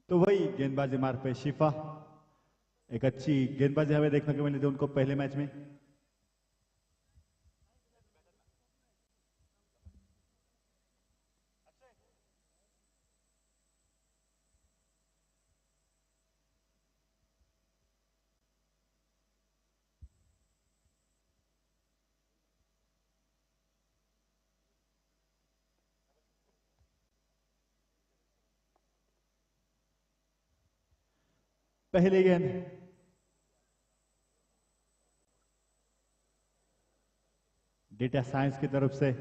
तो वही गेंदबाजी मार्ग पे शिफा, एक अच्छी गेंदबाजी हमें देखने को मिली थी उनको पहले मैच में। पहली गेंद डेटा साइंस की तरफ से।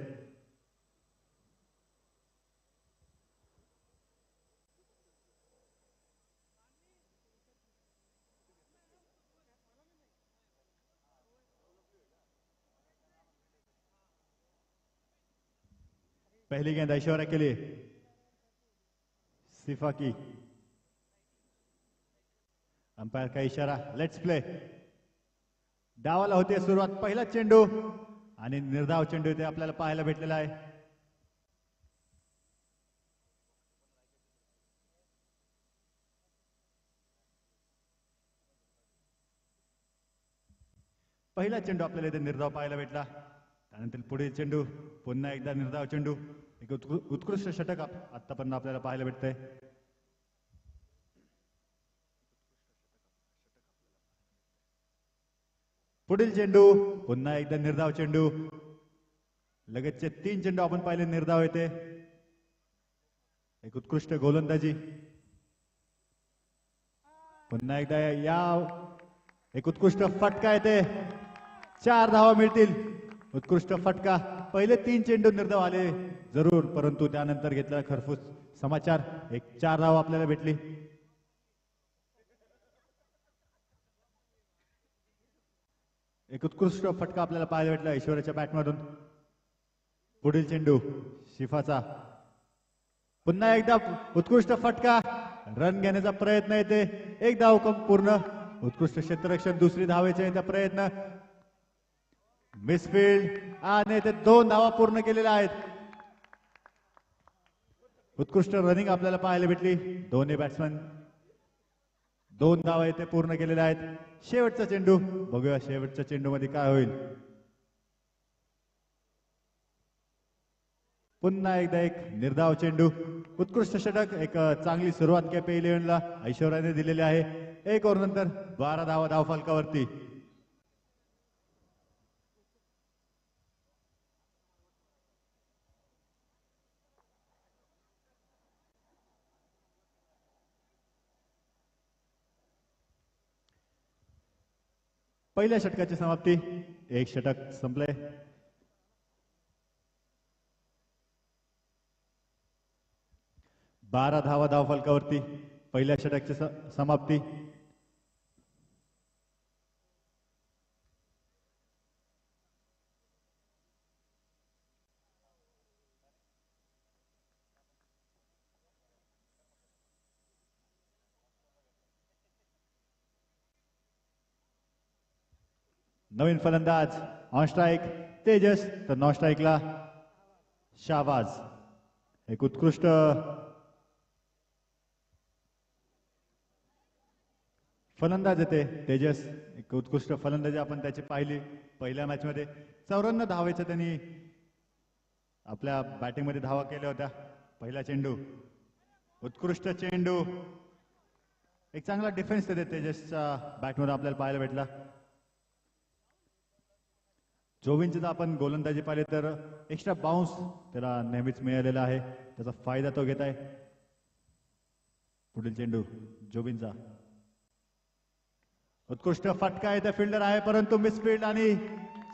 पहली गेंद ऐश्वर्या के लिए, शिफा की, अंपायर का इशारा, लेट्स प्ले। डावाला होते सुरुवात, पहिला चेंडू आणि निर्धाव चेंडू इथे आपल्याला पाहायला भेटलेला आहे। पहिला चेंडू आपल्याला इथे निर्धाव पाहायला भेटला, त्यानंतर पुढील चेंडू पुन्हा एकदा निर्धाव चेंडू। एक उत्कृष्ट षटक आतापर्यंत आपल्याला पाहायला भेटतंय। पुढील चेंडू पुन्हा एकदा निर्धाव चेंडू, लगेचचे 3 चेंडू आपण पाहिले निर्धाव येते। एक उत्कृष्ट गोलंदाजी, पुन्हा एकदा या एक उत्कृष्ट फटका येते, 4 धावा मिळतील। उत्कृष्ट फटका, पहिले 3 चेंडू निर्धाव आले जरूर, परंतु त्यानंतर घेतला खरफूस समाचार, एक 4 धावा आपल्याला भेटली। एक उत्कृष्ट फटका आपल्याला पाहायला भेटला ऐश्वर्याच्या बॅटमधून। पुढील चेंडू शिफाचा, पुन्हा एकदा उत्कृष्ट फटका, रन घेण्याचा प्रयत्न येते, एक धाव कम पूर्ण। उत्कृष्ट क्षेत्ररक्षण, दुसरी धावेचा येत्या प्रयत्न, मिसफील्ड आणि ते 2 धावा पूर्ण केलेल्या आहेत। उत्कृष्ट रनिंग आपल्याला पाहायला भेटली, दोन्ही बॅट्समन 2 धावा येथे पूर्ण केलेल्या आहेत। शेवटचा चेंडू, बघूया शेवटच्या चेंडू मध्ये काय होईल। पुन्हा एकदा एक निर्धाव चेंडू, उत्कृष्ट षटक, एक चांगली सुरुवात केपी 11ला ऐश्वर्याने दिलेली आहे। 1 ओव्हर नंतर 12 धावा धावफलकावरती। पहिल्या षटकाची समाप्ती, एक षटक संपले। 12 धावा धावफलकावरती, पहिल्या षटकाची समाप्ती। नवीन फलंदाज ऑन स्ट्राइक तेजस, तर नॉन स्ट्राइकला शाहबाज। एक उत्कृष्ट फलंदाज येते तेजस, एक उत्कृष्ट फलंदाजी आपण त्याची पाहिली पहिल्या मॅच मध्ये। 54 धावेच्या त्यांनी आपल्या बॅटिंग मध्ये धावा केल्या होत्या। पहिला चेंडू, उत्कृष्ट चेंडू, एक चांगला डिफेन्स देते तेजसच्या बॅटमध्ये आपल्याला पाहायला भेटला। जोविनची आपण गोलंदाजी पाहिली तर एक्स्ट्रा बाउन्स त्याला नेहमीच मिळालेला आहे, त्याचा फायदा तो घेत आहे। पुढील चेंडू जोविनचा, उत्कृष्ट फटका आहे, त्या फिल्डर आहे परंतु मिसफील्ड आणि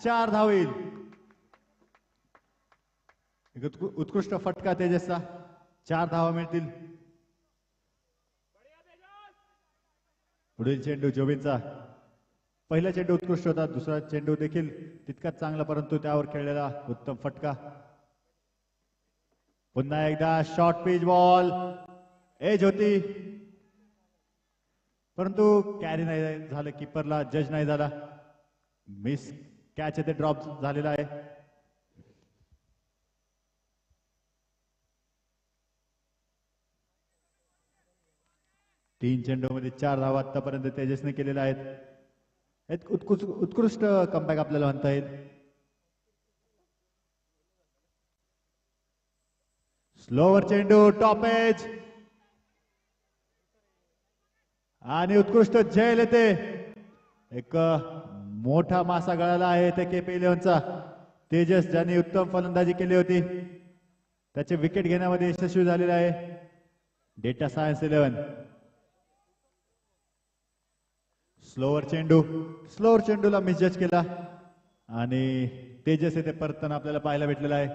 4 धाव येईल। उत्कृष्ट फटका तेजसचा, 4 धावा मिळतील। पुढील चेंडू जोविनचा, पहिला चेंडू उत्कृष्ट होता, दुसरा चेंडू देखील तितकाच चांगला, परंतु त्यावर खेळलेला उत्तम फटका। पुन्हा एकदा शॉर्ट पिच बॉल, एज होती परंतु कॅरी नाही झालं, कीपरला जज नाही झाला, मिस कॅच येथे ड्रॉप झालेला आहे। 3 चेंडूमध्ये 4 धावा आतापर्यंत तेजसने केलेल्या आहेत. एक उत्कृष्ट कमबॅक आपल्याला म्हणता येईल. स्लोवर चेंडू टॉप एज आणि उत्कृष्ट झेल येते. एक मोठा मासा गळाला आहे ते KP11चा. तेजस ज्यांनी उत्तम फलंदाजी केली होती त्याचे विकेट घेण्यामध्ये यशस्वी झालेले आहे डेटा सायन्स 11. स्लोवर चेंडूला मिसजज केला आणि तेजस येथे परतताना आपल्याला पाहायला भेटलेला आहे.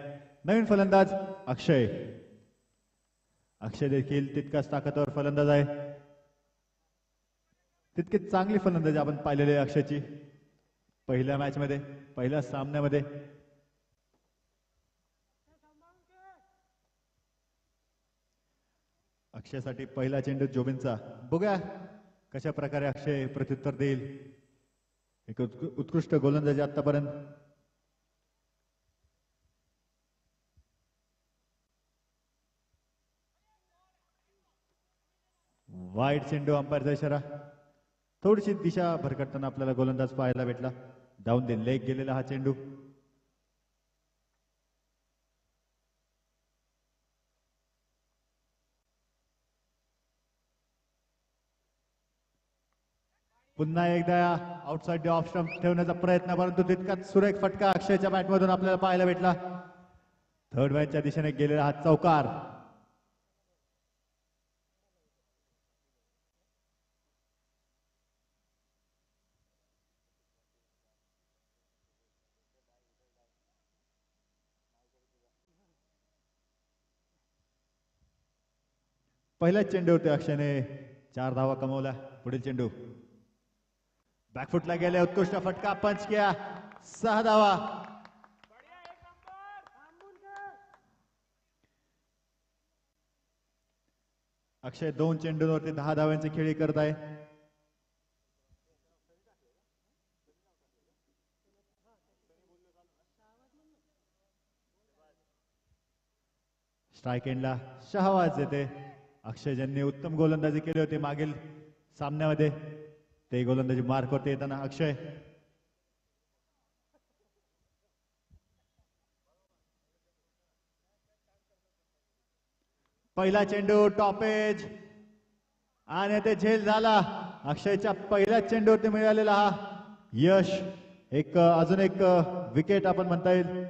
नवीन फलंदाज अक्षय देखील तितकाच ताकदवर फलंदाज आहे. तितकी चांगली फलंदाजी आपण पाहिलेली आहे अक्षयची पहिल्या मॅच मध्ये, पहिल्या सामन्यामध्ये. अक्षयसाठी पहिला चेंडू जोबिनचा. बघूया कशा प्रकारे अक्षय प्रत्युत्तर देईल. एक उत्कृष्ट गोलंदाजी आतापर्यंत. वाईड चेंडू, अंपायरचा इशारा. थोडीशी दिशा भरकटताना आपल्याला गोलंदाज पाहायला भेटला. डाऊन द लेग गेलेला हा चेंडू. पुन्हा एकदा आउटसाइड द ऑफ स्टंप ठेवण्याचा प्रयत्न, परंतु तितकाच सुरेख फटका अक्षयच्या बॅटमधून आपल्याला पाहायला भेटला. थर्ड मॅचच्या दिशेने गेलेला हा चौकार. पहिल्याच चेंडूवरती अक्षयने 4 धावा कमवल्या. पुढील चेंडू बॅकफुटला गेले, उत्कृष्ट फटका, पंच किया, 6 धावा. अक्षय 2 चेंडूंवरती 10 धाव्यांची खेळी करत आहे. स्ट्राईक एंडला शहावाज येते. अक्षय ज्यांनी उत्तम गोलंदाजी केली होती मागील सामन्यामध्ये ते गोलंदाजी मार्क होते येताना अक्षय. पहिला चेंडू टॉप एज आणि ते झेल झाला. अक्षयच्या पहिल्या चेंडूवरती मिळालेला हा यश. अजून एक विकेट आपण म्हणता येईल.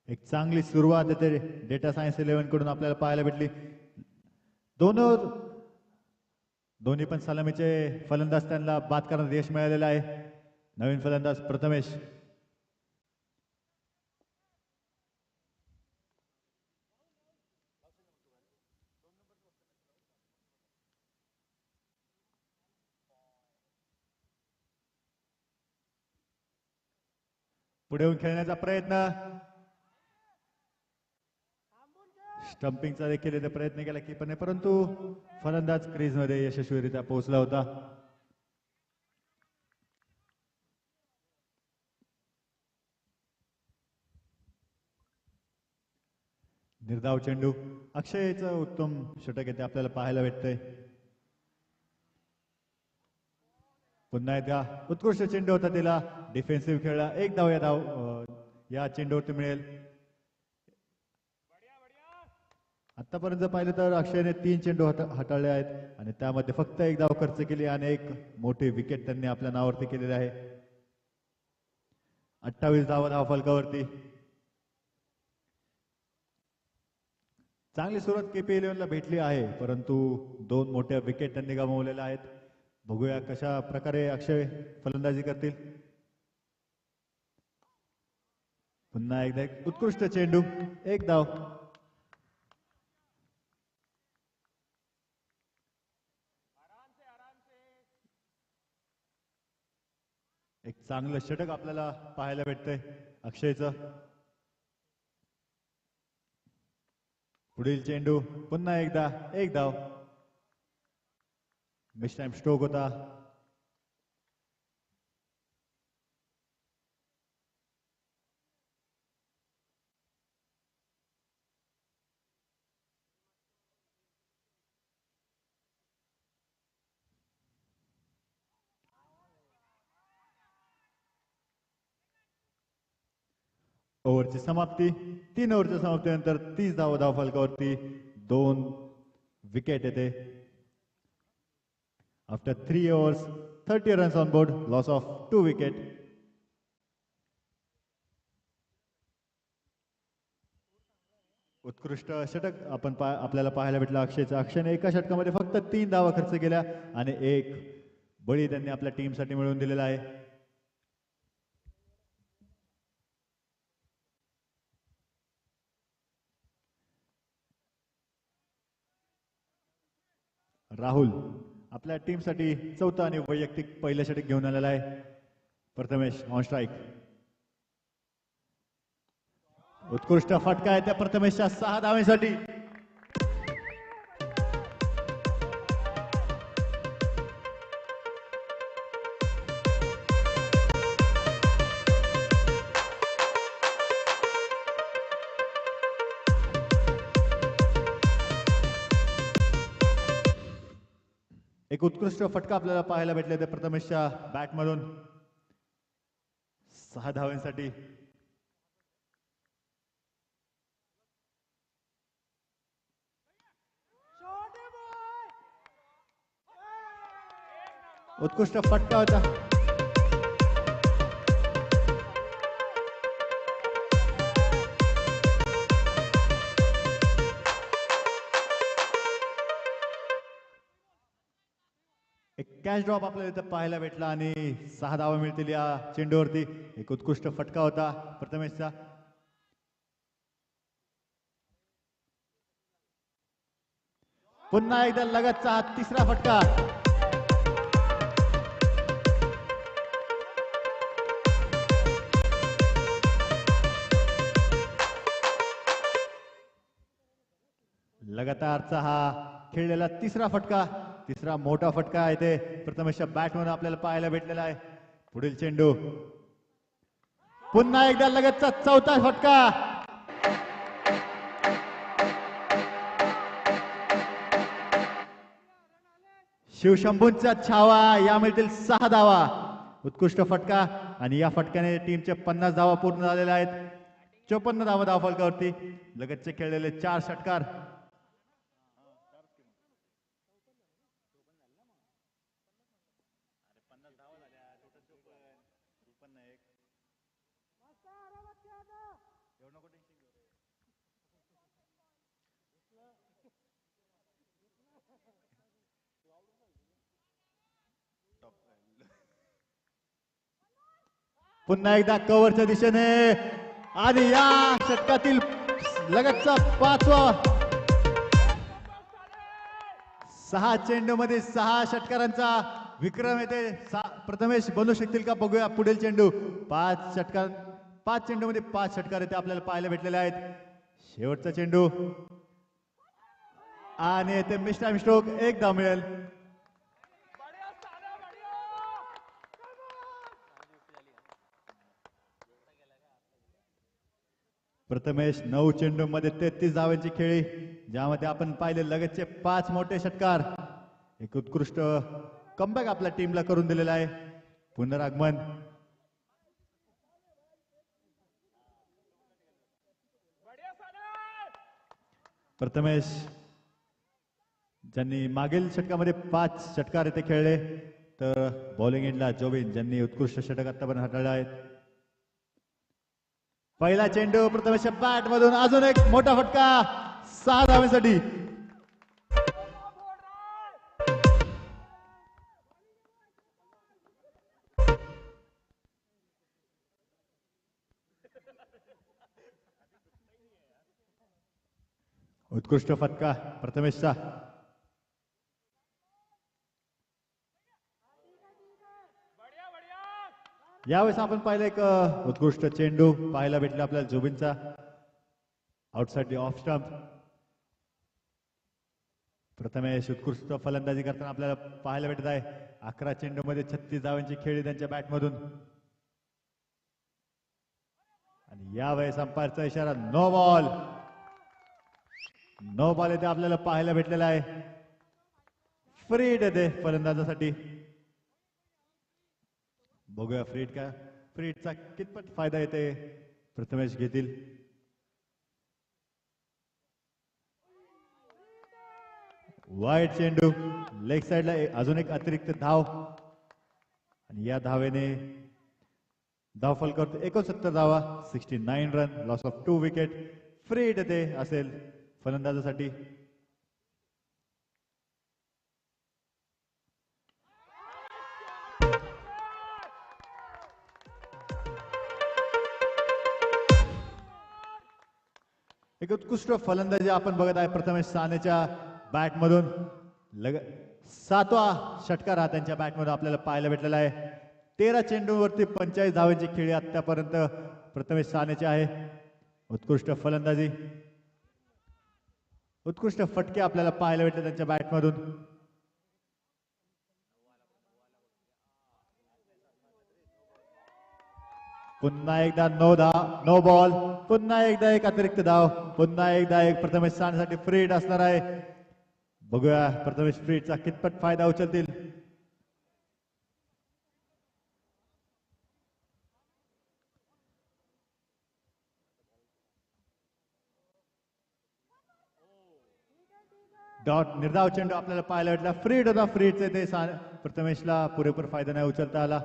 एक चांगली सुरुवात येते डेटा सायन्स 11 कडून आपल्याला पाहायला भेटली. दोन्ही पण सलामीचे फलंदाज त्यांना बाद करण्यात यश मिळालेलं आहे. नवीन फलंदाज प्रथमेश. पुढे येऊन खेळण्याचा प्रयत्न, स्टंपिंगचा देखील इथे प्रयत्न केला कीपरने, परंतु फलंदाज क्रीज मध्ये यशस्वीरित्या पोहोचला होता. निर्धाव चेंडू, अक्षयचं उत्तम षटक येते आपल्याला पाहायला भेटतंय. पुन्हा एकदा उत्कृष्ट चेंडू होता, तिला डिफेन्सिव्ह खेळला. 1 धाव या चेंडूवरती मिळेल. आतापर्यंत पाहिलं तर अक्षयने 3 चेंडू हाताळले आहेत आणि त्यामध्ये फक्त 1 धाव खर्च केली आणि एक मोठी विकेट त्यांनी आपल्या नावावरती केलेली आहे. 28 धावा फलकावरती. चांगली सुरुवात KP11 ला भेटली आहे, परंतु 2 मोठ्या विकेट त्यांनी गमावलेल्या आहेत. बघूया कशा प्रकारे अक्षय फलंदाजी करतील. पुन्हा एकदा एक उत्कृष्ट चेंडू, 1 धाव. एक चांगलं षटक आपल्याला पाहायला भेटतंय अक्षयचं. पुढील चेंडू पुन्हा एकदा 1 धाव. मिस टाइम स्ट्रोक होता. ओव्हरची समाप्ती. 3 ओव्हरच्या समाप्तीनंतर 30 धावफलकावरती 2 विकेट येते. After 3 overs 30 runs on board, loss of 2 wicket. उत्कृष्ट षटक आपल्याला पाहायला भेटलं अक्षयचं. अक्षयने एका षटकामध्ये फक्त 3 धावा खर्च केल्या आणि 1 बळी त्यांनी आपल्या टीमसाठी मिळवून दिलेला आहे. राहुल आपल्या टीमसाठी चौथा आणि वैयक्तिक पहिलं षटक घेऊन आलेला आहे. Prathamesh on strike. उत्कृष्ट फटका आहे त्या प्रथमेशच्या 6 धावांसाठी. एक उत्कृष्ट फटका आपल्याला पाहायला भेटले त्या प्रथमेशच्या बॅटमधून 6 धावांसाठी. उत्कृष्ट फटका होता. एक कॅच ड्रॉप आपल्याला इथं पाहायला भेटला आणि 6 धावा मिळतील या चेंडूवरती. एक उत्कृष्ट फटका होता प्रथमेशचा. पुन्हा एकदा लगतचा 3रा फटका. लगातारचा हा खेळलेला 3रा फटका, 3रा मोठा फटका आहे ते प्रथमेशच्या बॅटमधून आपल्याला पाहायला भेटलेला आहे. पुढील चेंडू. पुन्हा एकदा लगतचा 4था फटका. शिवशंभूंचा छावा. या मिळतील 6 धावा. उत्कृष्ट फटका आणि या फटक्याने टीमचे 50 धावा पूर्ण झालेल्या आहेत. 54 धावा धावफलकावरती. लगतचे खेळलेले 4 षटकार. पुन्हा एकदा कव्हरच्या दिशेने आणि या षटकातील लगतचा 5वा. 6 चेंडू मध्ये 6 षटकारांचा विक्रम येते. प्रथमेश बनू शकतील का बघूया. पुढील चेंडू. 5 चेंडू मध्ये 5 षटकार येते आपल्याला पाहायला भेटलेले आहेत. शेवटचा चेंडू आणि येथे मिस्टर स्ट्रोक. 1 धाव मिळेल. प्रथमेश 9 चेंडू मध्ये 33 धावांची खेळी, ज्यामध्ये आपण पाहिले लगतचे 5 मोठे षटकार. एक उत्कृष्ट कमबॅक आपल्या टीमला करून दिलेला आहे. पुनरागमन. प्रथमेश ज्यांनी मागील षटकामध्ये 5 षटकार येथे खेळले, तर बॉलिंग एंडला जोबिन ज्यांनी उत्कृष्ट षटक आतापर्यंत हाताळले आहेत. पहिला चेंडू प्रथमेशच्या बॅट मधून अजून एक मोठा फटका 6 धावांसाठी. उत्कृष्ट फटका प्रथमेशचा. यावेळेस आपण पाहिलं एक उत्कृष्ट चेंडू पाहायला भेटला आपल्याला जोबिनचा आउटसाइड ऑफ स्टंप. प्रथमेश उत्कृष्ट फलंदाजी करताना आपल्याला पाहायला भेटत आहे. 11 चेंडू मध्ये 36 धावांची खेळी त्यांच्या बॅटमधून. आणि यावेळेस अंपायरचा इशारा नो बॉल. नो बॉल येथे आपल्याला पाहायला भेटलेला आहे. फ्री हिट येते फलंदाजासाठी. बघूया फ्री हिटचा कितपत फायदा येते प्रथमेश घेतील. वाईट चेंडू, लेग साइडला अजून एक अतिरिक्त धाव आणि या धावेने धावफल करतो 69 धावा, 69 run, loss of 2 wicket. Free hit येते असेल फलंदाजासाठी. एक उत्कृष्ट फलंदाजी आपण बघत आहे प्रथमेश सानेच्या बॅट मधून. 7वा षटकार हा त्यांच्या बॅट मधून आपल्याला पाहायला भेटलेला आहे. 13 चेंडूवरती 45 धावांची खेळी आतापर्यंत प्रथमेश सानेची आहे. उत्कृष्ट फलंदाजी, उत्कृष्ट फटके आपल्याला पाहायला भेटले त्यांच्या बॅट मधून. पुन्हा एकदा नो बॉल, पुन्हा एकदा एक अतिरिक्त धाव, पुन्हा एकदा एक प्रथमेश सानेसाठी फ्री हिट असणार आहे. बघूया प्रथमेश फ्री हिटचा कितपत फायदा उचलतील. डॉट निर्धाव चेंडू आपल्याला पाहायला भेटला. फ्री हिट होता. फ्री हिटचे ते प्रथमेशला पुरेपूर फायदा नाही उचलता आला.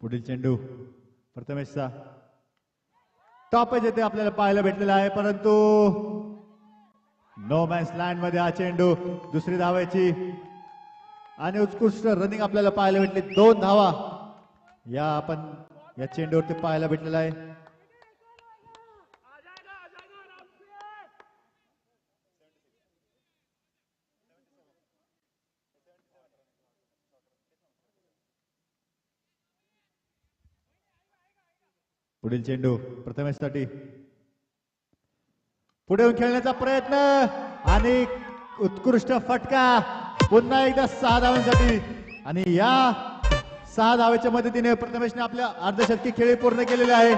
पुढील चेंडू प्रथमेशचा टॉपच येथे आपल्याला पाहायला भेटलेला आहे, परंतु नो मॅन्स लँड मध्ये हा चेंडू. दुसरी धावायची आणि उत्कृष्ट रनिंग आपल्याला पाहायला भेटली. 2 धावा या चेंडूवरती पाहायला भेटलेला आहे. पुढील चेंडू प्रथमेशसाठी. पुढे येऊन खेळण्याचा प्रयत्न आणि उत्कृष्ट फटका. पुन्हा एकदा 6 धावांसाठी आणि या 6 धावेच्या मदतीने प्रथमेशने आपल्या अर्धशतकी खेळी पूर्ण केलेली आहे.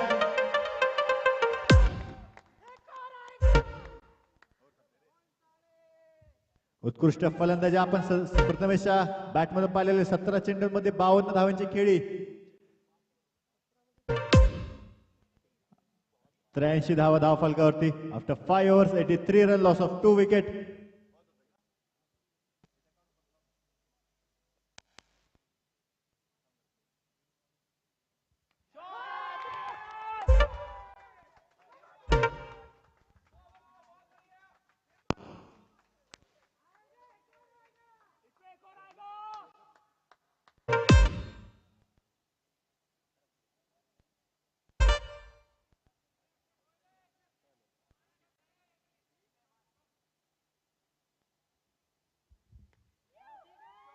उत्कृष्ट फलंदाजी आपण प्रथमेशच्या बॅटमधून पाहिलेले. 17 चेंडूंमध्ये 52 धावांची खेळी, 83 धावा धावफलकावरती. After 5 overs 83 run, loss of 2 wicket.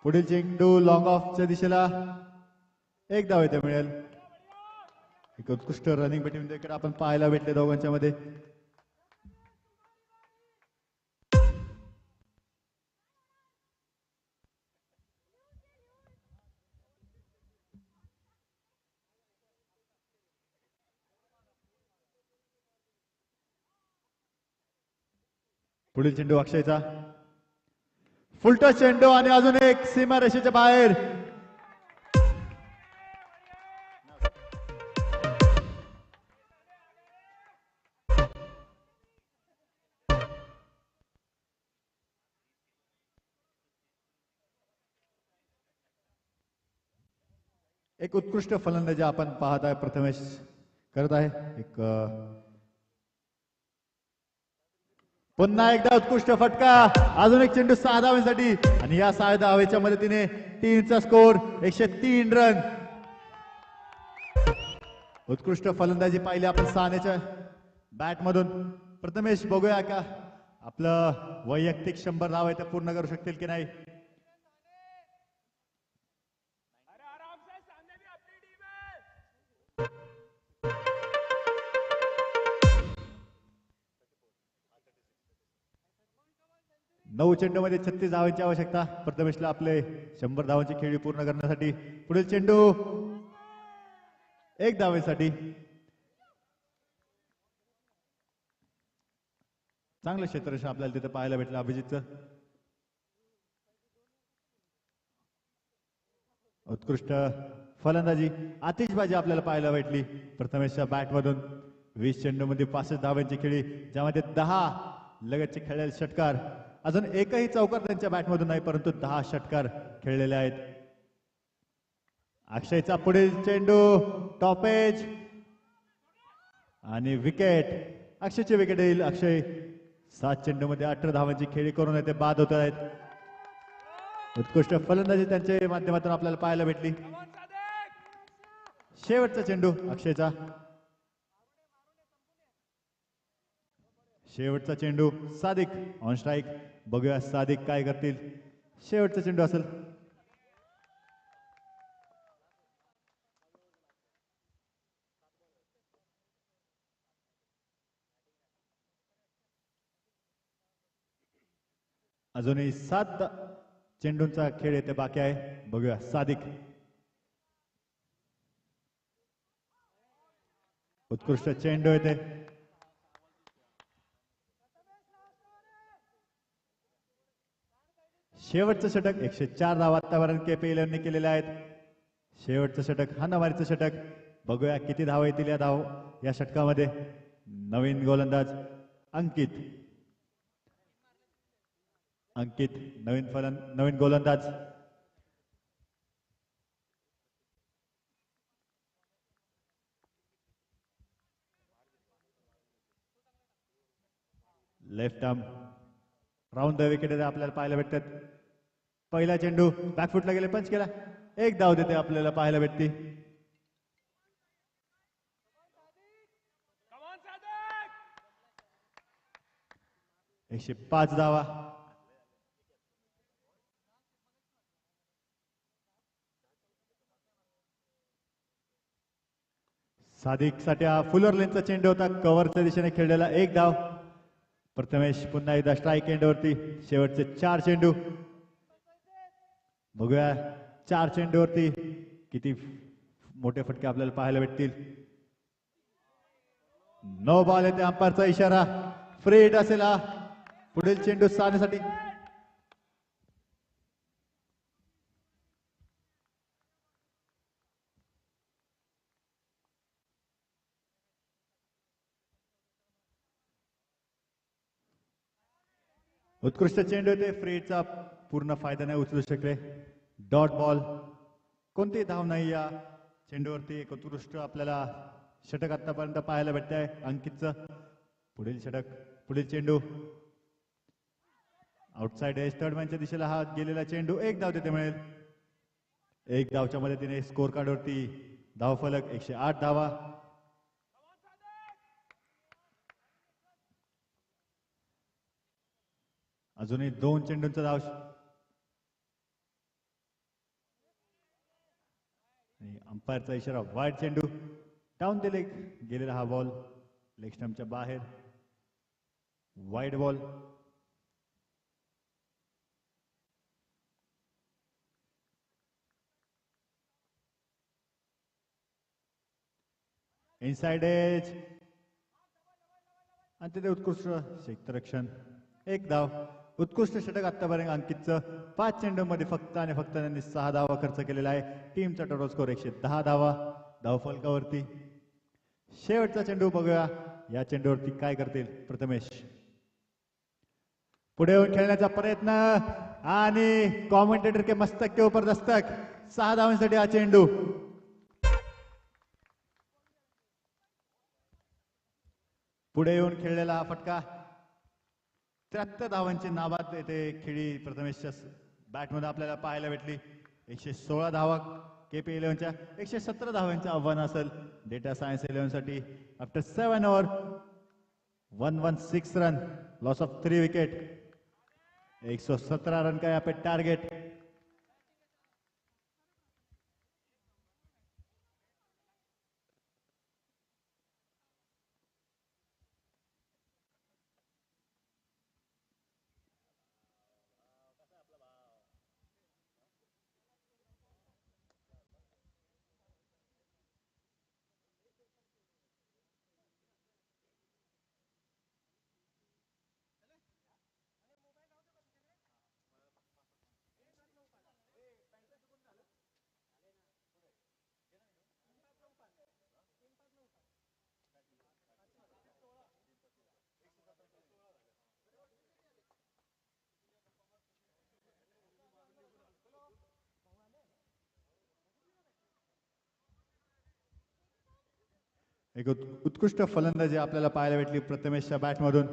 पुढील चेंडू लॉंग ऑफच्या दिशेला. एक धाव इथे मिळेल. एक उत्कृष्ट रनिंग बिटवीन इकडे आपण पाहायला भेटले दोघांच्या मध्ये. पुढील चेंडू अक्षयचा. फुलटॉस चेंडू आणि अजून एक सीमा रेषेच्या बाहेर. एक उत्कृष्ट फलंदाजी आपण पाहत आहे प्रथमेश करत आहे. पुन्हा एकदा उत्कृष्ट फटका. अजून एक चेंडू 6 धावांसाठी आणि या 6 धावेच्या मदतीने टीमचा स्कोर 103 रन. उत्कृष्ट फलंदाजी पाहिली आपण सानेच्या बॅट मधून. प्रथमेश बघूया का आपलं वैयक्तिक 100 धावा इथे पूर्ण करू शकतील की नाही. नऊ चेंडूमध्ये 36 धावांची आवश्यकता प्रथमेशला आपले 100 धावांची खेळी पूर्ण करण्यासाठी. पुढील चेंडू 1 धावेसाठी. चांगलं क्षेत्ररक्षण आपल्याला तिथे पाहायला भेटलं अभिजितचं. उत्कृष्ट फलंदाजी, आतिषबाजी आपल्याला पाहायला भेटली प्रथमेशच्या बॅट मधून. 20 चेंडूमध्ये 65 धावांची खेळी, ज्यामध्ये 10 लगतचे खेळलेले षटकार. अजून एकही चौकार त्यांच्या बॅटमधून नाही, परंतु 10 षटकार खेळलेले आहेत. अक्षयचा पुढील चेंडू टॉपेज आणि विकेट. अक्षयची विकेट येईल. अक्षय 7 चेंडूमध्ये 18 धावांची खेळी करून येथे बाद होत आहेत. उत्कृष्ट फलंदाजी त्यांच्या माध्यमातून आपल्याला पाहायला भेटली. शेवटचा चेंडू अक्षयचा, शेवटचा चेंडू सादिक ऑन स्ट्राईक. बघूया सादिक काय करतील. शेवटचा चेंडू असेल. अजूनही 7 चेंडूंचा खेळ येथे बाकी आहे. बघूया सादिक. उत्कृष्ट चेंडू येते. शेवटचं षटक 104 धावा आतापर्यंत KP11 ने केलेले आहेत. शेवटचं षटक हाणामारीचं षटक. बघूया किती धावा येतील या षटकामध्ये. नवीन गोलंदाज अंकित. अंकित नवीन गोलंदाज. Left arm round the wicket आपल्याला पाहायला भेटतात. पहिला चेंडू बॅकफुटला गेले, पंच केला. एक धाव देते आपल्याला पाहायला भेटते. 105 धावा. सादिक साठी हा फुलर लेनचा चेंडू होता. कव्हरच्या दिशेने खेळलेला एक धाव. प्रथमेश पुन्हा एकदा स्ट्राईक एंडवरती. शेवटचे 4 चेंडू. बघूया 4 चेंडूवरती किती मोठे फटके आपल्याला पाहायला भेटतील. नो बॉल येते. अंपायरचा इशारा. फ्री हिट असेल हा. पुढील चेंडू साधण्यासाठी उत्कृष्ट चेंडू होते. फ्री हिटचा पूर्ण फायदा नाही उचलू शकले. Dot ball. कोणतीही धाव नाही या चेंडूवरती. एक उत्कृष्ट आपल्याला षटक आतापर्यंत पाहायला भेटत आहे अंकितचं. पुढील षटक, पुढील चेंडू आउटसाइड एज थर्ड मॅनच्या दिशेला हा गेलेला चेंडू. एक धाव तिथे मिळेल. एक धावच्या मदतीने स्कोर कार्डवरती धावफलक 108 धावा. अजूनही 2 चेंडूंचा धाव. अंपायरचा इशारा वाईड चेंडू. डाऊन द लेग गेलेला हा बॉल लेग स्टंपच्या बाहेर. Wide ball. इनसाइड एज आणि तिथे उत्कृष्ट क्षेत्ररक्षण. एक धाव. उत्कृष्ट षटक आतापर्यंत अंकितचं. 5 चेंडूमध्ये फक्त आणि फक्त त्यांनी 6 धावा खर्च केलेला आहे. टीमचा टोटल स्कोर 110 धावा धावफलकावरती. शेवटचा चेंडू बघूया या चेंडूवरती काय करतील प्रथमेश. पुढे येऊन खेळण्याचा प्रयत्न आणि कॉमेंटेटर के मस्तक के ऊपर दस्तक. 6 धावांसाठी हा चेंडू. पुढे येऊन खेळलेला हा फटका. 73 धावांची नाबाद येथे खेळी प्रथमेशच्या बॅटमध्ये आपल्याला पाहायला भेटली. 116 धावा KP11च्या. 117 धावांचं आव्हान असेल डेटा सायन्स 11 साठी. After 7 over 116 run, loss of 3 wicket. 117 run का यहाँ पे टारगेट. एक उत्कृष्ट फलंदाजी आपल्याला पाहायला भेटली प्रथमेशच्या बॅटमधून.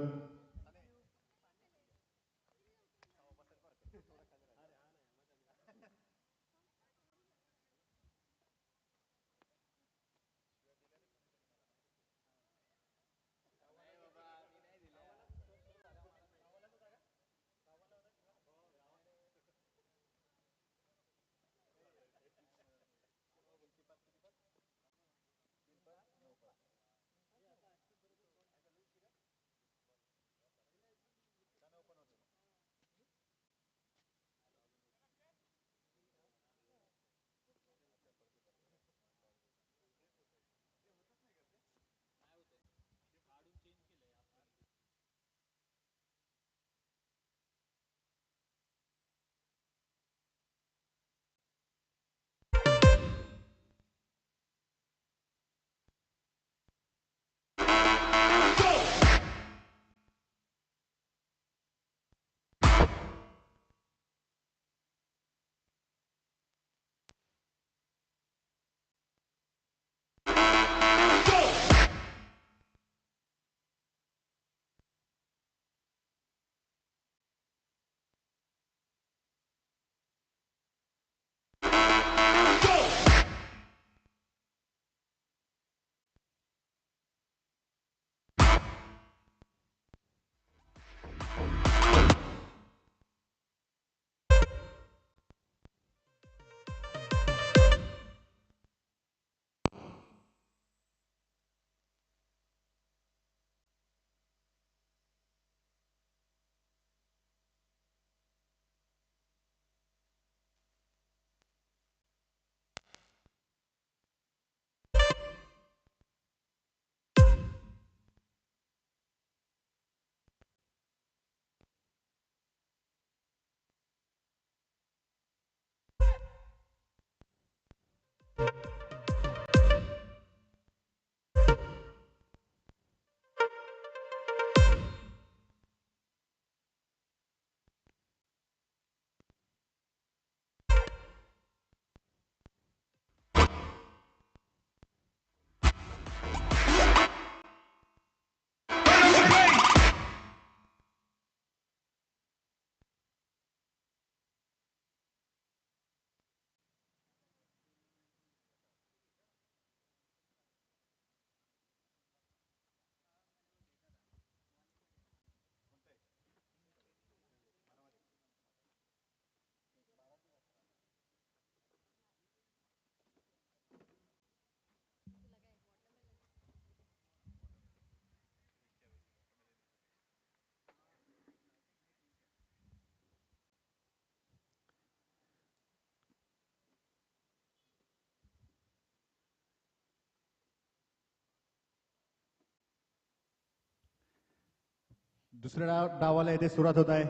दुसऱ्या डावाला येथे सुरुवात होत आहे.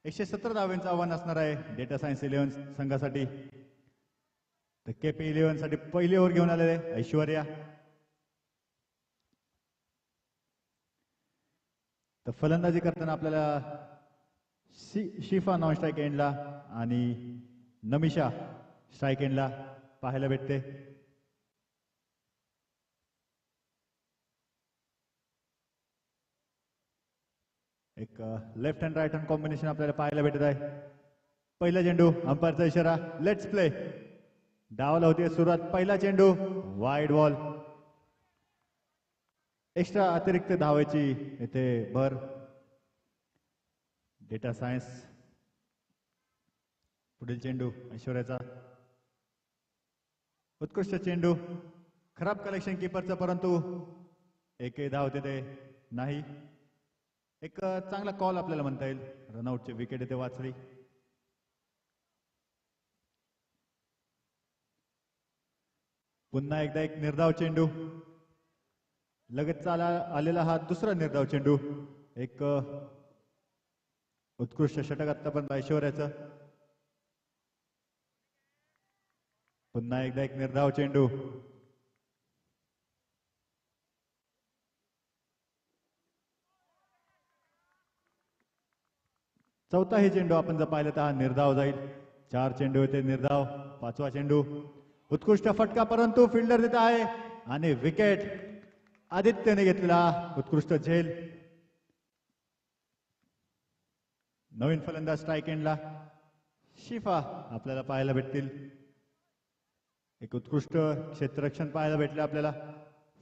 117 धावांचं आव्हान असणार आहे डेटा सायन्स 11 संघासाठी. तर केपी 11 साठी पहिली ओव्हर घेऊन आलेले ऐश्वर्या. तर फलंदाजी करताना आपल्याला शिफा नॉन स्ट्राईक एंडला आणि नमिशा स्ट्राईक एंडला पाहायला भेटते. एक left hand right hand combination आपल्याला पाहायला भेटत आहे. पहिला चेंडू अंपायरचा इशारा लेट्स प्ले. डावाला होती सुरुवात. पहिला चेंडू वाईड बॉल. एक्स्ट्रा अतिरिक्त धावायची येथे भर डेटा सायन्स. पुढील चेंडू ऐश्वर्याचा उत्कृष्ट चेंडू. खराब कलेक्शन कीपरचं परंतु एकही धाव तिथे नाही. एक चांगला कॉल आपल्याला म्हणता येईल. रनआउटची विकेट इथे वाचली. पुन्हा एकदा एक निर्धाव चेंडू. लगेच आलेला हा दुसरा निर्धाव चेंडू. एक उत्कृष्ट षटक आतापर्यंत ऐश्वर्याचं. पुन्हा एकदा एक निर्धाव चेंडू. चौथाही चेंडू आपण जर पाहिलं तर हा निर्धाव जाईल. 4 चेंडू होते निर्धाव. 5वा चेंडू उत्कृष्ट फटका परंतु फिल्डर देत आहे. आणि विकेट आदित्यने घेतलेला उत्कृष्ट झेल. नवीन फलंदाज स्ट्राईक एंडला शिफा आपल्याला पाहायला भेटतील. एक उत्कृष्ट क्षेत्ररक्षण पाहायला भेटले आपल्याला.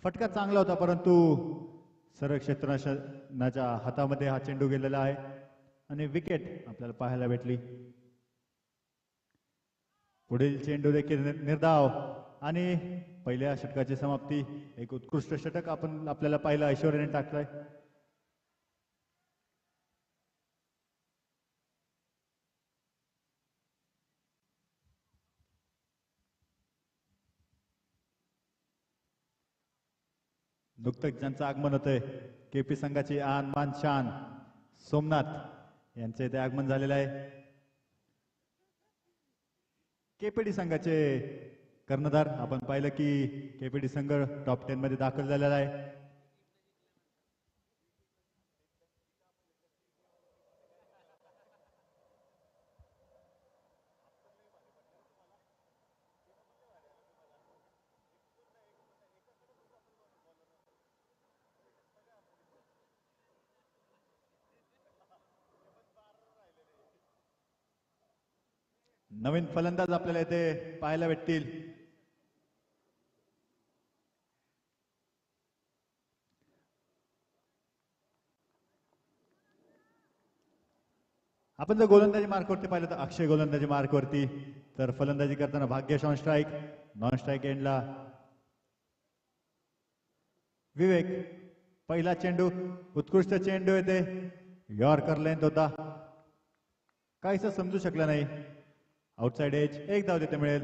फटका चांगला होता परंतु सरळ क्षेत्ररक्षणाच्या हातामध्ये हा चेंडू गेलेला आहे आणि विकेट आपल्याला पाहायला भेटली. पुढील चेंडू देखील निर्धाव आणि पहिल्या षटकाची समाप्ती. एक उत्कृष्ट षटक आपण आपल्याला पाहिलं ऐश्वर्याने टाकलंय. नुकतंच ज्यांचं आगमन होतंय केपी संघाची आन मान शान सोमनाथ यांचे इथे आगमन झालेलं आहे. केपीडी संघाचे कर्णधार आपण पाहिलं की केपीडी संघ टॉप 10 मध्ये दाखल झालेला आहे. नवीन फलंदाज आपल्याला इथे पाहायला भेटतील. आपण जर गोलंदाजी मार्कवरती पाहिलं तर अक्षय गोलंदाजी मार्कवरती, तर फलंदाजी करताना भाग्यश ऑन स्ट्राईक. नॉन स्ट्राईक एंडला विवेक. पहिला चेंडू उत्कृष्ट चेंडू येते. यॉर्कर लेंथ होता, काहीच समजू शकलं नाही. आउटसाइड एज, एक धाव तिथे मिळेल.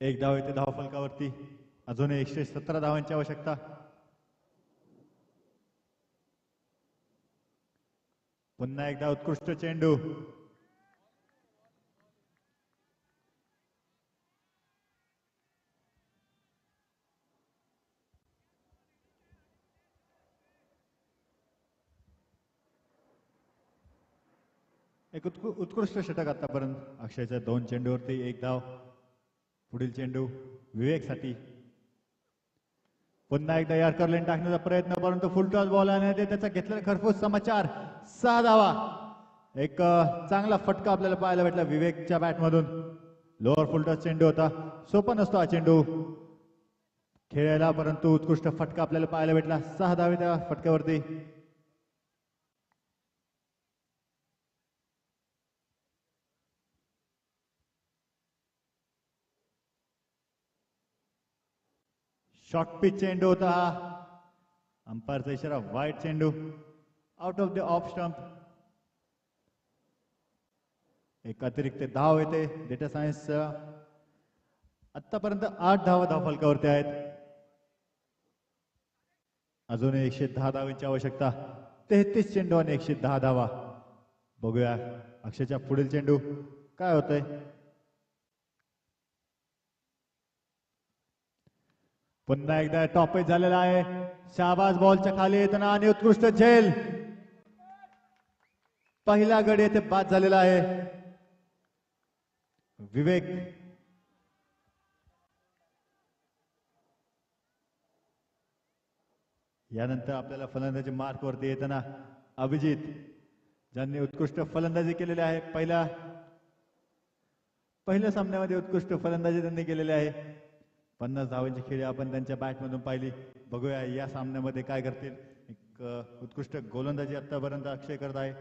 एक धाव येते धाव फलकावरती. अजून 117 धावांची आवश्यकता. पुन्हा एकदा उत्कृष्ट चेंडू. एक उत्कृष्ट षटक आतापर्यंत अक्षयच्या 2 चेंडूवरती 1 धाव. पुढील चेंडू विवेकसाठी. पुन्हा एकदा यॉर्कर लेन टाकण्याचा प्रयत्न परंतु फुलटॉस बॉल आणि त्याचा घेतलेला खरपूस समाचार. 6 धावा. एक चांगला फटका आपल्याला पाहायला भेटला विवेकच्या बॅटमधून. लोअर फुलटॉस चेंडू होता, सोपा नसतो हा चेंडू खेळायला, परंतु उत्कृष्ट फटका आपल्याला पाहायला भेटला. 6 धावे त्या फटक्यावरती. शॉर्ट पिच चेंडू होता हा. अंपायरचा इशारा वाईट चेंडू, out of the off stump. एक अतिरिक्त धाव येते डेटा सायन्स. आतापर्यंत 8 धावा धावफलकावरती आहेत. अजून 110 धावांची आवश्यकता. 33 चेंडू आणि 110 धावा. बघूया अक्षयच्या पुढील चेंडू काय होतंय. पुन्हा एकदा टॉपेज झालेला आहे. शाबाज बॉलच्या खाली येताना आणि उत्कृष्ट झेल. पहिला गडी येथे बाद झालेला आहे. विवेक यानंतर आपल्याला फलंदाजी मार्क वरती येताना अभिजित, ज्यांनी उत्कृष्ट फलंदाजी केलेली आहे. पहिल्या सामन्यामध्ये उत्कृष्ट फलंदाजी त्यांनी केलेली आहे. 50 धावांची खेळी आपण त्यांच्या बॅटमधून पाहिली. बघूया या सामन्यामध्ये काय करतील. एक उत्कृष्ट गोलंदाजी आतापर्यंत अक्षय करत आहे.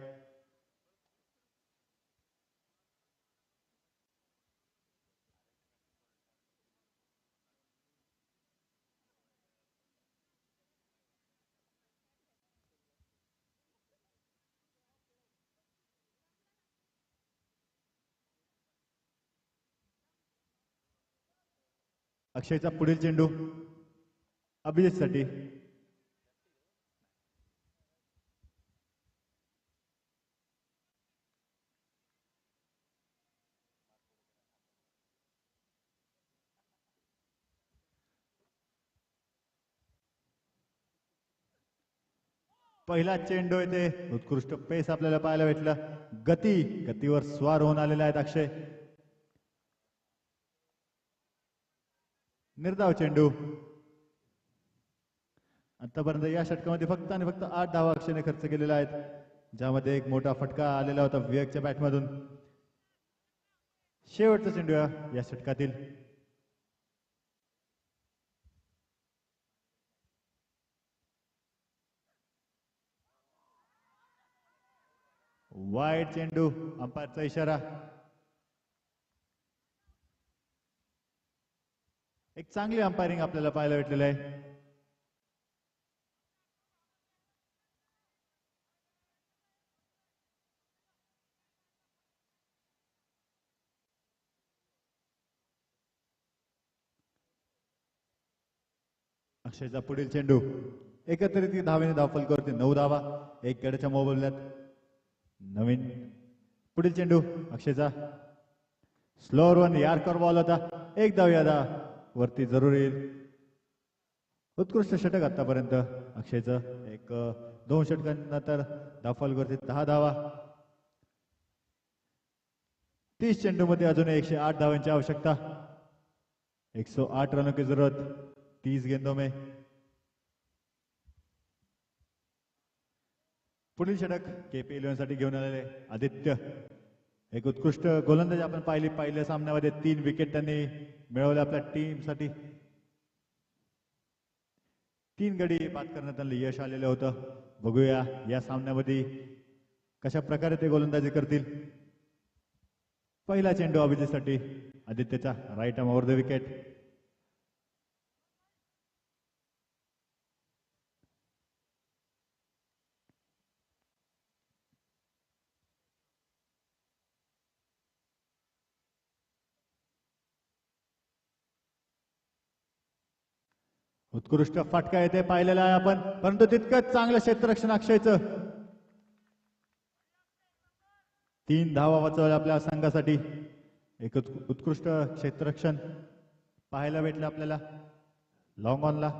अक्षयचा पुढील चेंडू अभिजित साठी. पहिला चेंडू येते, उत्कृष्ट पेस आपल्याला पाहायला भेटलं. गतीवर स्वार होऊन आलेले आहेत अक्षय. निर्धाव चेंडू. आतापर्यंत या षटकामध्ये फक्त आणि फक्त 8 धावा अक्षयने खर्च केलेल्या आहेत, ज्यामध्ये एक मोठा फटका आलेला होता विवेकच्या बॅटमधून. शेवटचा चेंडू या षटकातील. वाईड चेंडू, अंपायरचा इशारा. एक चांगली अंपायरिंग आपल्याला पाहायला भेटलेलं आहे. अक्षयचा पुढील चेंडू. एकत्रित धावेने धावफलकावरती 9 धावा, एक गड्याच्या मोबदल्यात नवीन. पुढील चेंडू अक्षयचा. स्लोअर वन यार्कर बॉल होता, एक धाव यादा वरती जरूर येईल. उत्कृष्ट षटक आतापर्यंत अक्षयचं. एक 2 षटकांनंतर धावफलकावरती 10 धावा. 30 चेंडू मध्ये अजून 108 धावांची आवश्यकता. 108 रनों की जरूरत 30 गेंदों में. पुढील षटक KP 11 साठी घेऊन आलेले आदित्य. एक उत्कृष्ट गोलंदाज आपण पहिल्या सामन्यामध्ये 3 विकेट त्यांनी मिळवल्या आपल्या टीमसाठी. 3 गडी बाद करण्यात त्यांना यश आलेलं होतं. बघूया या सामन्यामध्ये कशा प्रकारे ते गोलंदाजी करतील. पहिला चेंडू अभिजितसाठी. आदित्यचा right arm over the wicket. उत्कृष्ट फटका येथे पाहिलेला आहे आपण, परंतु तितकंच चांगलं क्षेत्ररक्षण अक्षयचं. 3 धावा वाचवल्या आपल्या संघासाठी. एक उत्कृष्ट क्षेत्ररक्षण पाहायला भेटलं आपल्याला लॉंग ऑनला.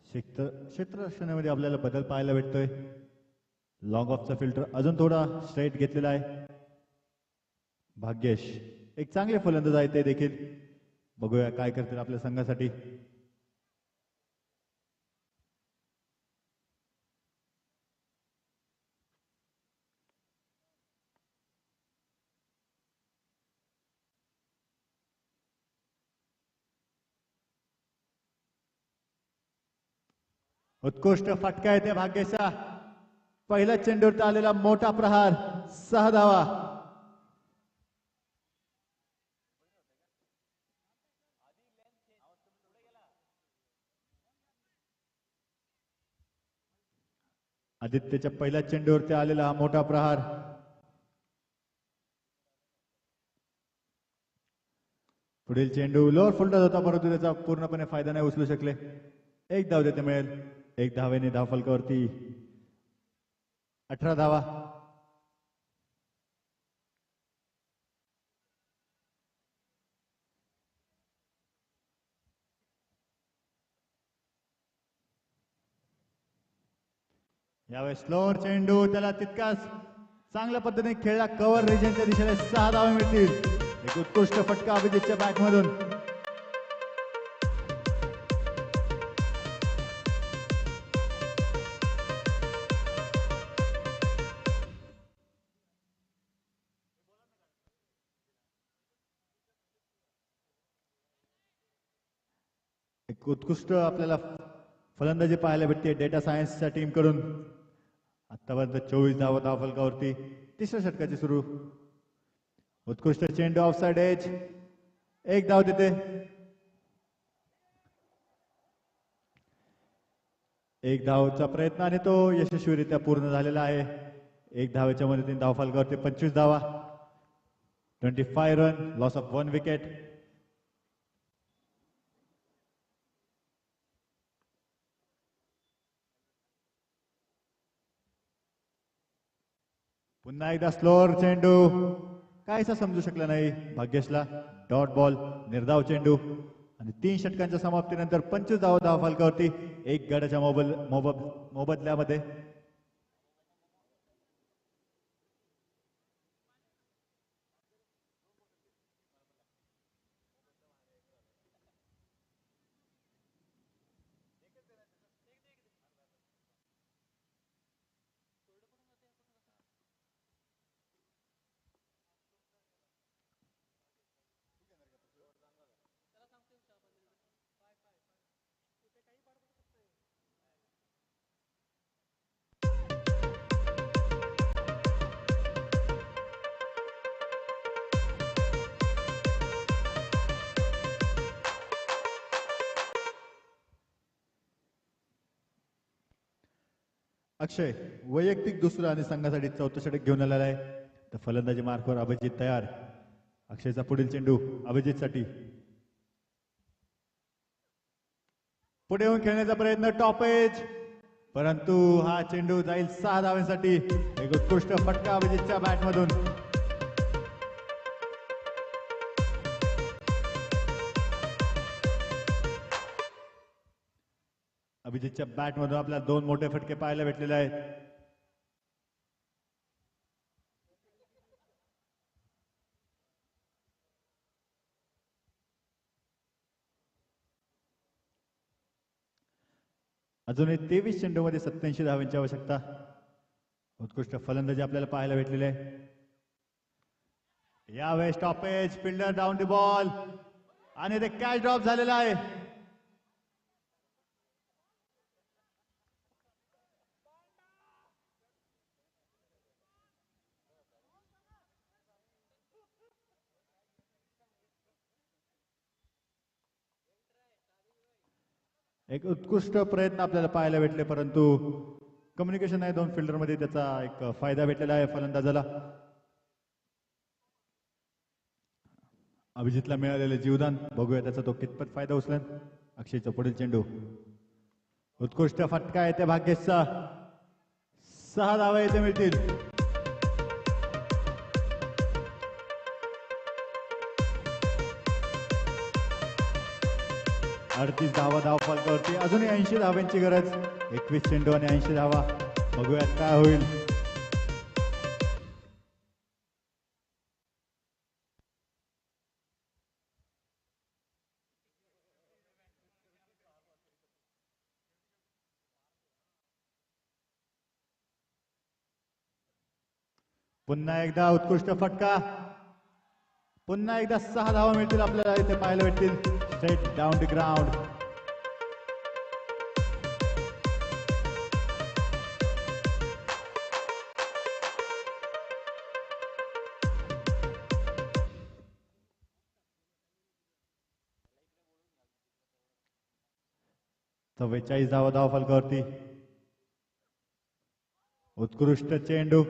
क्षेत्ररक्षणामध्ये आपल्याला बदल पाहायला भेटतोय. लॉंग ऑफचा फिल्टर अजून थोडा स्ट्रेट घेतलेला आहे. भाग्येश एक चांगले फलंदाज आहे ते देखील. बघूया काय करतील आपल्या संघासाठी. उत्कृष्ट फटका येते भाग्येशचा. पहिल्या चेंडूवरती आलेला मोठा प्रहार, 6 धावा. आदित्यच्या पहिल्या चेंडूवरती आलेला हा मोठा प्रहार. पुढील चेंडू लोअर फुलटत होता, परंतु त्याचा पूर्णपणे फायदा नाही उचलू शकले. एक धाव देते मिळेल. एक धावेने धावफलकावरती 18 धावा. यावेळेस स्लोअर चेंडू, त्याला तितकाच चांगल्या पद्धतीने खेळला. कव्हर रिजनच्या दिशेने 6 धावा मिळतील. एक उत्कृष्ट फटका अभिजितच्या बॅटमधून. एक उत्कृष्ट आपल्याला फलंदाजी पाहायला भेटते डेटा सायन्सच्या टीम कडून. आतापर्यंत 24 धावा धावफलकावरती. तिसऱ्या षटकाची सुरू. उत्कृष्ट चेंडू ऑफसाइड एज, एक धाव देते. एक धावचा प्रयत्न आणि तो यशस्वीरित्या पूर्ण झालेला आहे. एक धावेच्या मदतीने धावफलकावरती 25 धावा. 25 रन, लॉस ऑफ 1 विकेट. पुन्हा एकदा स्लोअर चेंडू, काहीसा समजू शकला नाही भाग्येशला. डॉट बॉल, निर्धाव चेंडू. आणि 3 षटकांच्या समाप्तीनंतर 25 धावा फलकावरती एक गडाच्या मोबदल्यामध्ये. अक्षय वैयक्तिक दुसरं आणि संघासाठी 4थं षटक घेऊन आलेला आहे. तर फलंदाजी मार्कवर अभिजित तयार. अक्षयचा पुढील चेंडू अभिजितसाठी. पुढे येऊन खेळण्याचा प्रयत्न टॉप एज, परंतु हा चेंडू जाईल 6 धावांसाठी. एक उत्कृष्ट फटका अभिजितच्या बॅटमधून. अभिजितच्या बॅटमधून आपल्याला 2 मोठे फटके पाहायला भेटलेले आहेत. अजूनही 23 चेंडूमध्ये 87 धावांची आवश्यकता. उत्कृष्ट फलंदाजी आपल्याला पाहायला भेटलेली आहे. यावेळेस stoppage, fielder down the ball आणि ते कॅच ड्रॉप झालेला आहे. एक उत्कृष्ट प्रयत्न आपल्याला पाहायला भेटले, परंतु कम्युनिकेशन आहे 2 फिल्डर मध्ये, त्याचा एक फायदा भेटलेला आहे फलंदाजाला. अभिजितला मिळालेले जीवदान बघूया त्याचा तो कितपत फायदा उचलेल. अक्षयचा पुढील चेंडू, उत्कृष्ट फटका येते भाग्येशचा. 6 धावा येथे मिळतील. 38 धावा फलकावरती. अजूनही 80 धावांची गरज. 21 चेंडू आणि 80 धावा. बघूयात काय होईल. पुन्हा एकदा उत्कृष्ट फटका. पुन्हा एकदा 6 धावा मिळतील आपल्याला इथे पाहायला भेटतील. Straight down the ground. तर 42 धावा फलकावरती. उत्कृष्ट चेंडू,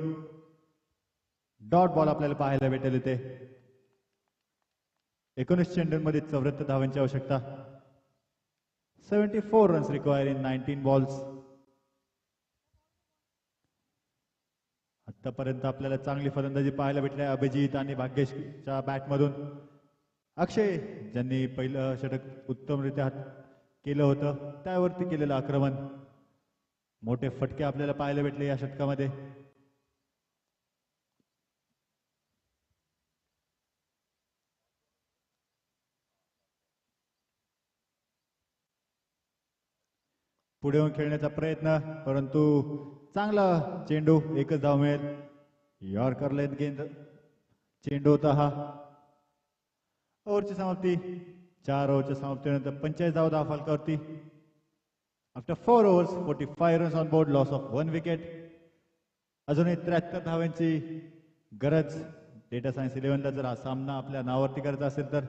डॉट बॉल आपल्याला पाहायला भेटेल इथे. 19 चेंडूंमध्ये 74 धावांची आवश्यकता. 74 रन्स रिक्वायर इन 19 बॉल्स. आतापर्यंत आपल्याला चांगली फलंदाजी पाहायला भेटली अभिजित आणि भाग्येशच्या बॅटमधून. अक्षय ज्यांनी पहिलं षटक उत्तमरित्या केलं होतं, त्यावरती केलेलं आक्रमण. मोठे फटके आपल्याला पाहायला भेटले या षटकामध्ये. पुढे येऊन खेळण्याचा प्रयत्न, परंतु चांगला चेंडू. 1च धाव मिळेल. यॉर्कर लेंथ गेंद चेंडू होता हा. ओव्हरची समाप्ती. 4 ओव्हरच्या समाप्तीनंतर 45 धावा फलकावरती. After 4 overs 45 runs on board, loss of 1 wicket. अजूनही 73 धावांची गरज डेटा सायन्स 11ला जर हा सामना आपल्या नावावरती करायचा असेल तर.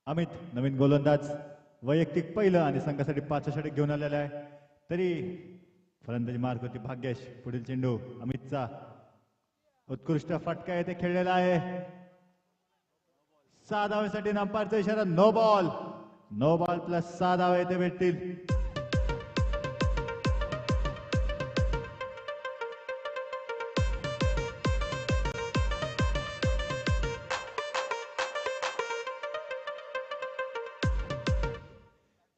अमित नवीन गोलंदाज वैयक्तिक पहिलं आणि संघासाठी 5 षटक घेऊन आलेला आहे. तरी फलंदाजी मार्क होती भाग्येश. पुढील चेंडू अमितचा उत्कृष्ट फटका येथे खेळलेला आहे. 6 धावांसाठी अंपायरचा इशारा. No ball. No ball plus 6 धावा येथे भेटतील.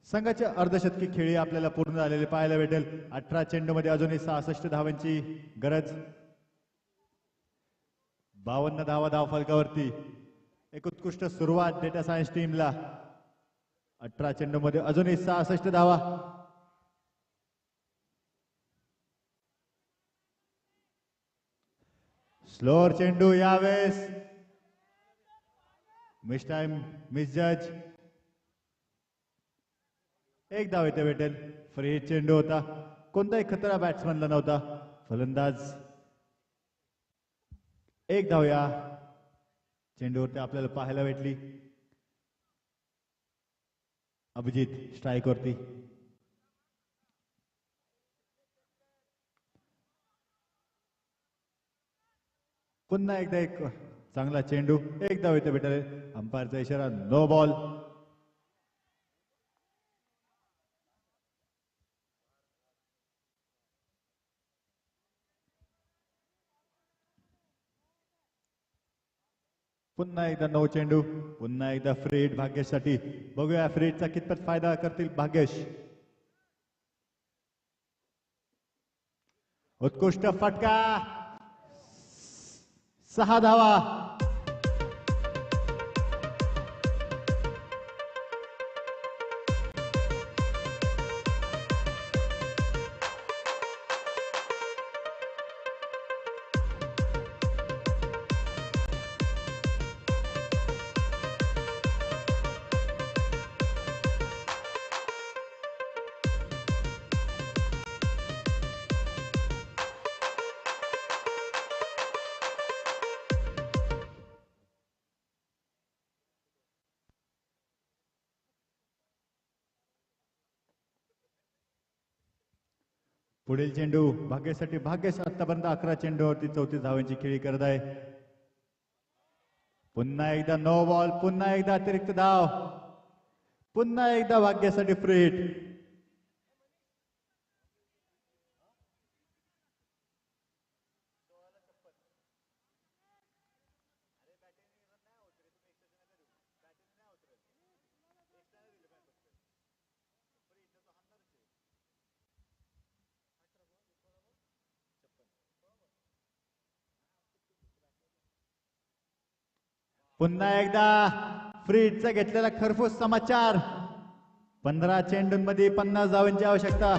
संघाची अर्धशतकी खेळी आपल्याला पूर्ण झालेली पाहायला भेटेल. 18 चेंडूमध्ये अजूनही 66 धावांची गरज. 52 धावा धावफलकावरती. एक उत्कृष्ट सुरुवात डेटा सायन्स टीमला. 18 चेंडूमध्ये अजूनही 66 धावा. स्लोअर चेंडू यावेळेस मिस टाइम, मिस जज. एक धाव येथे भेटेल. फ्री चेंडू होता. कोणताही खतरा बॅट्समनला नव्हता. फलंदाज एक धाव या चेंडूवरती आपल्याला पाहायला भेटली. अभिजित स्ट्राईक वरती. पुन्हा एकदा एक चांगला चेंडू. एक धाव येथे भेटेल. अंपायरचा इशारा नो बॉल. पुन्हा एकदा 9 चेंडू. पुन्हा एकदा फ्री हिट भाग्येशसाठी. बघूया फ्री हिटचा कितपत फायदा करतील भाग्येश. उत्कृष्ट फटका. 6 धावा. पुढील चेंडू भाग्येशसाठी. भाग्येश आतापर्यंत 11 चेंडूवरती 34 धावांची खेळी करत आहे. पुन्हा एकदा नो बॉल. पुन्हा एकदा अतिरिक्त धाव. पुन्हा एकदा भाग्येशसाठी फ्री हिट. पुन्हा एकदा फ्री हिटचा घेतलेला खरफूस समाचार. 15 चेंडूंमध्ये 50 धावांची आवश्यकता.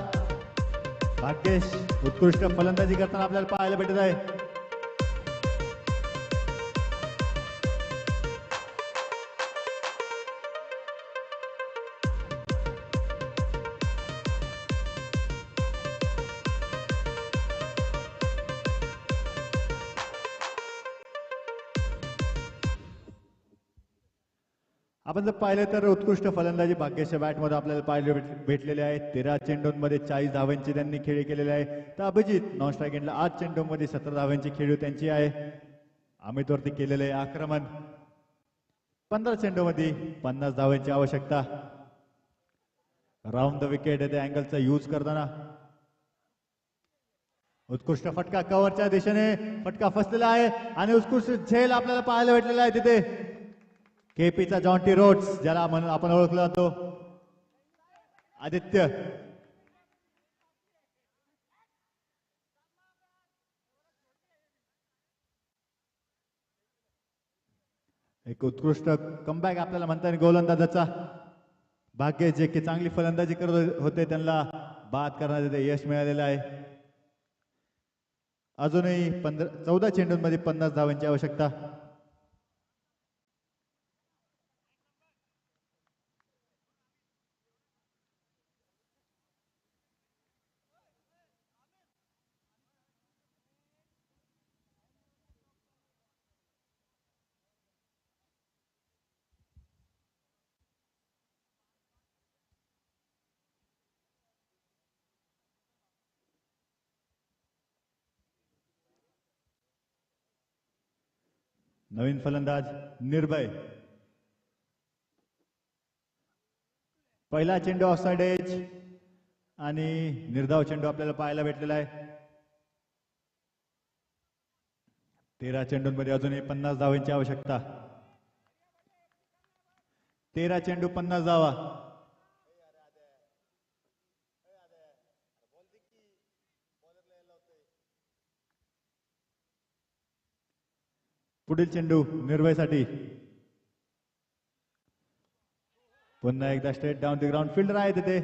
भाग्येश उत्कृष्ट फलंदाजी करताना आपल्याला पाहायला भेटत आहे. आपण जर पाहिलं तर उत्कृष्ट फलंदाजी भाग्येशच्या बॅटमध्ये आपल्याला पाहायला भेटलेले आहे. 13 चेंडूंमध्ये 40 धावांची त्यांनी खेळी केलेली आहे. तर अभिजित नॉन स्ट्राईक एंडला 8 चेंडूंमध्ये 17 धावांची खेळी त्यांची आहे. अमित वरती केलेले आक्रमण. 15 चेंडूमध्ये 50 धावांची आवश्यकता. राऊंड द विकेट येथे अँगलचा यूज करताना उत्कृष्ट फटका कव्हरच्या दिशेने. फटका फसलेला आहे आणि उत्कृष्ट झेल आपल्याला पाहायला भेटलेला आहे तिथे. केपीचा जॉन्टी रोड्स ज्याला म्हणून आपण ओळखला जातो. आदित्य एक उत्कृष्ट कमबॅक आपल्याला म्हणता येईल गोलंदाजाचा. भाग्य जे की चांगली फलंदाजी करत होते त्यांना बाद करण्यात यश मिळालेलं आहे. अजूनही 14 चेंडूंमध्ये 50 धावांची आवश्यकता. नवीन फलंदाज निर्भय. पहिला चेंडू ऑफसाइड एज आणि निर्धाव चेंडू आपल्याला पाहायला भेटलेला आहे. 13 चेंडूंमध्ये अजूनही 50 धावांची आवश्यकता. 13 चेंडू 50 धावा. पुढील चेंडू निर्भयसाठी. पुन्हा एकदा straight down the ground fielder आहे तिथे.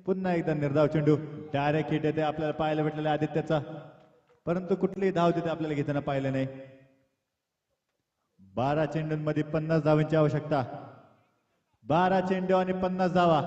पुन्हा एकदा निर्धाव चेंडू. डायरेक्ट हिट येते आपल्याला पाहायला भेटलेला आदित्याचा, परंतु कुठलीही धाव तिथे आपल्याला घेताना पाहिलं नाही. 12 चेंडूंमध्ये 50 धावांची आवश्यकता. 12 चेंडू आणि 50 धावा.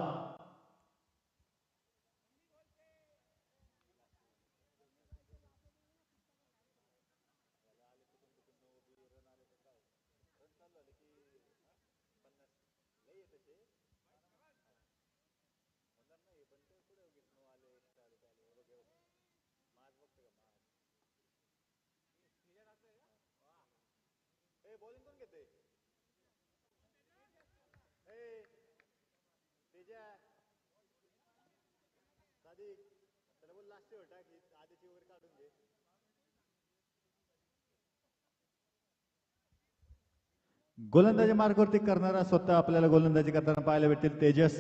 गोलंदाजी मार्गावरती करणारा स्वतः आपल्याला गोलंदाजी करताना पाहायला भेटतील तेजस.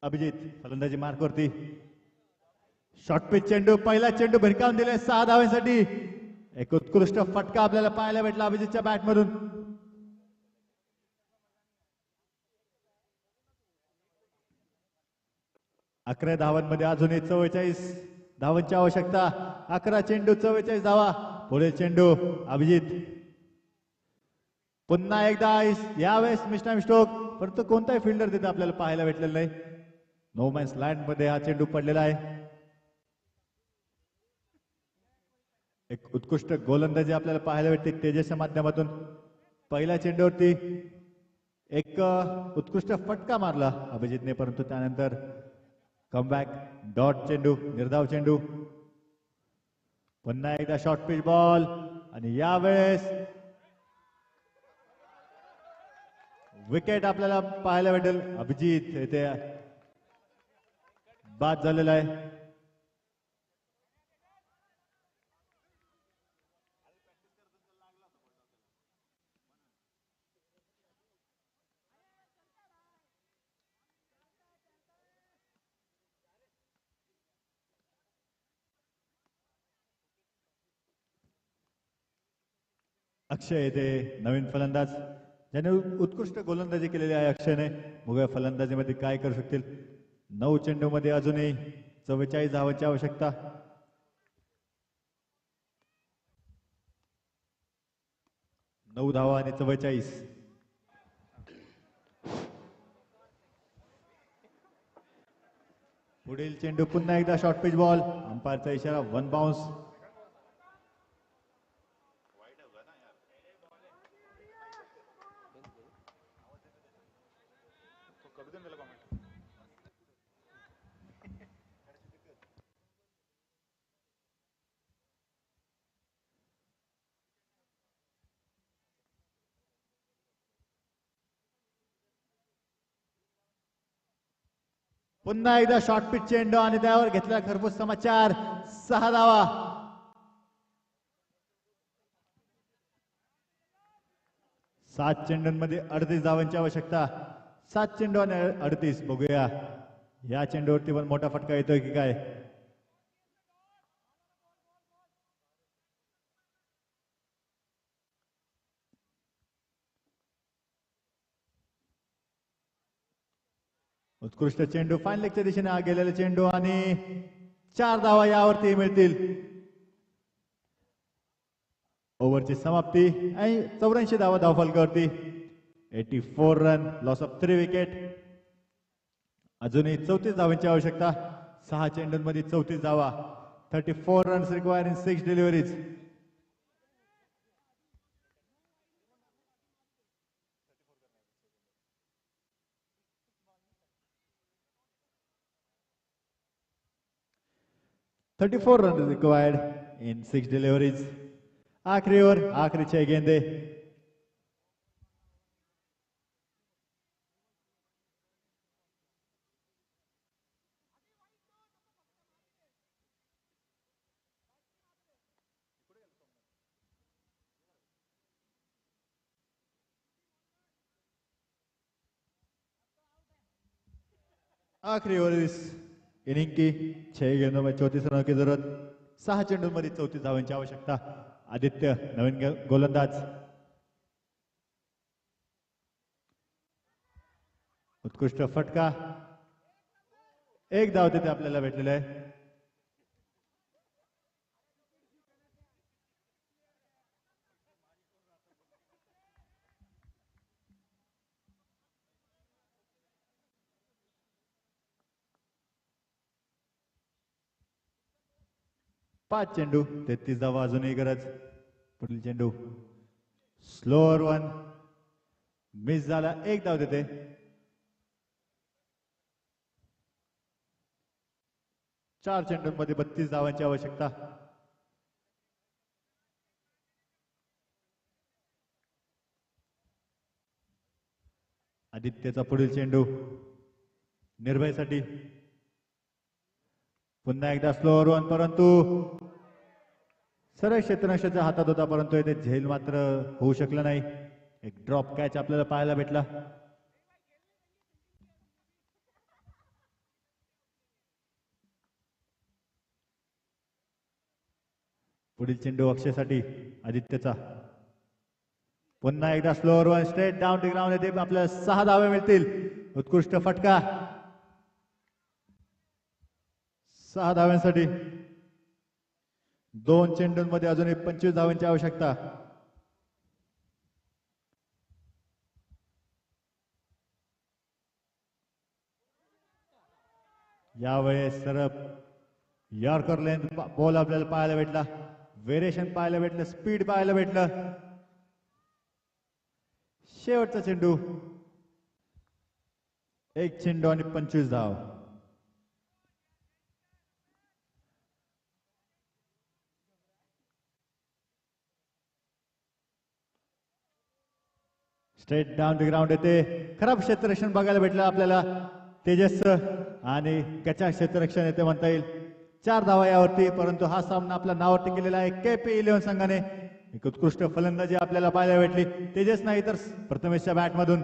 अभिजित फलंदाजी मार्कवरती. शॉर्ट पिच चेंडू. पहिला चेंडू भिरकावून दिले 6 धावांसाठी. एक उत्कृष्ट फटका आपल्याला पाहायला भेटला अभिजितच्या बॅटमधून. अकरा धावांमध्ये अजूनही 44 धावांची आवश्यकता. 11 चेंडू 44 धावा. पुढे चेंडू अभिजित. पुन्हा एकदा यावेळेस मिस्टर स्ट्रोक, परंतु कोणताही फिल्डर तिथे आपल्याला पाहायला भेटलेला नाही. नो मॅन्स लँड मध्ये हा चेंडू पडलेला आहे. एक उत्कृष्ट गोलंदाजी आपल्याला पाहायला भेटते तेजसच्या माध्यमातून. पहिल्या चेंडूवरती एक उत्कृष्ट फटका मारला अभिजितने, परंतु त्यानंतर कमबॅक. डॉट चेंडू, निर्धाव चेंडू. पुन्हा एकदा शॉर्ट पिच बॉल आणि यावेळेस विकेट आपल्याला पाहायला भेटेल. अभिजित येथे बाद झालेला आहे. अक्षय येथे नवीन फलंदाज, ज्याने उत्कृष्ट गोलंदाजी केलेली आहे अक्षयने. बघूया फलंदाजीमध्ये काय करू शकतील. 9 चेंडू मध्ये अजूनही 44 धावांची आवश्यकता. 9 धावा आणि 44. पुढील चेंडू पुन्हा एकदा शॉर्ट पिच बॉल. अंपायरचा इशारा 1 बाउन्स. पुन्हा एकदा शॉर्ट पिच चेंडू आणि त्यावर घेतलेला खरपूस समाचार. 6 धावा. 7 चेंडूंमध्ये 38 धावांची आवश्यकता. 7 चेंडू आणि 38. बघूया या चेंडूवरती पण मोठा फटका येतोय की काय. उत्कृष्ट चेंडू फाईन लेगच्या दिशेने गेलेला चेंडू आणि 4 धावा यावरती मिळतील. ओव्हरची समाप्ती आणि 84 धावा धावफलकावरती. 84 रन, लॉस ऑफ 3 विकेट. अजूनही 34 धावांची आवश्यकता. 6 चेंडूंमध्ये 34 धावा. 34 runs require in 6 deliveries. 34 runs required in 6 deliveries. आखिरी ओवर, आखिरी 6 गेंदे. आखिरी ओवर इस इनिंग की 6 गेंदों में 34 रनों की जरूरत. 6 चेंडूंमध्ये 34 धावांची आवश्यकता. आदित्य नवीन गोलंदाज. उत्कृष्ट फटका. एक धाव तिथे आपल्याला भेटलेला आहे. पाच चेंडू 33 धावा अजूनही गरज. पुढील चेंडू स्लोअर वन मिस झाला. एक धाव देते. चार चेंडूंमध्ये 32 धावांची आवश्यकता. आदित्यचा पुढील चेंडू निर्भयसाठी. पुन्हा एकदा स्लोअर वन, परंतु सरळ क्षेत्ररक्षकाच्या हातात होता, परंतु येथे झेल मात्र होऊ शकलं नाही. एक ड्रॉप कॅच आपल्याला पाहायला भेटला. पुढील चेंडू अक्षयसाठी. आदित्यचा पुन्हा एकदा slower one straight down to ground येते. आपल्याला 6 धावे मिळतील. उत्कृष्ट फटका. 6 धाव्यांसाठी 2 चेंडूंमध्ये अजूनही 25 धावांची आवश्यकता. यावेळेस सरळ यॉर्कर लेंथ बॉल आपल्याला पाहायला भेटला. व्हेरिएशन पाहायला भेटलं. स्पीड पाहायला भेटलं. शेवटचा चेंडू. एक चेंडू आणि 25 धाव. स्ट्रेट डाऊन टू ग्राउंड येते. खराब क्षेत्ररक्षण बघायला भेटलं आपल्याला तेजस, आणि कच्चा क्षेत्ररक्षण येते म्हणता येईल. 4 धावा यावरती, परंतु हा सामना आपल्या नावावरती केलेला आहे KP11 संघाने. एक उत्कृष्ट फलंदाजी आपल्याला पाहायला भेटली. तेजस नाही तर प्रथमेशच्या बॅटमधून.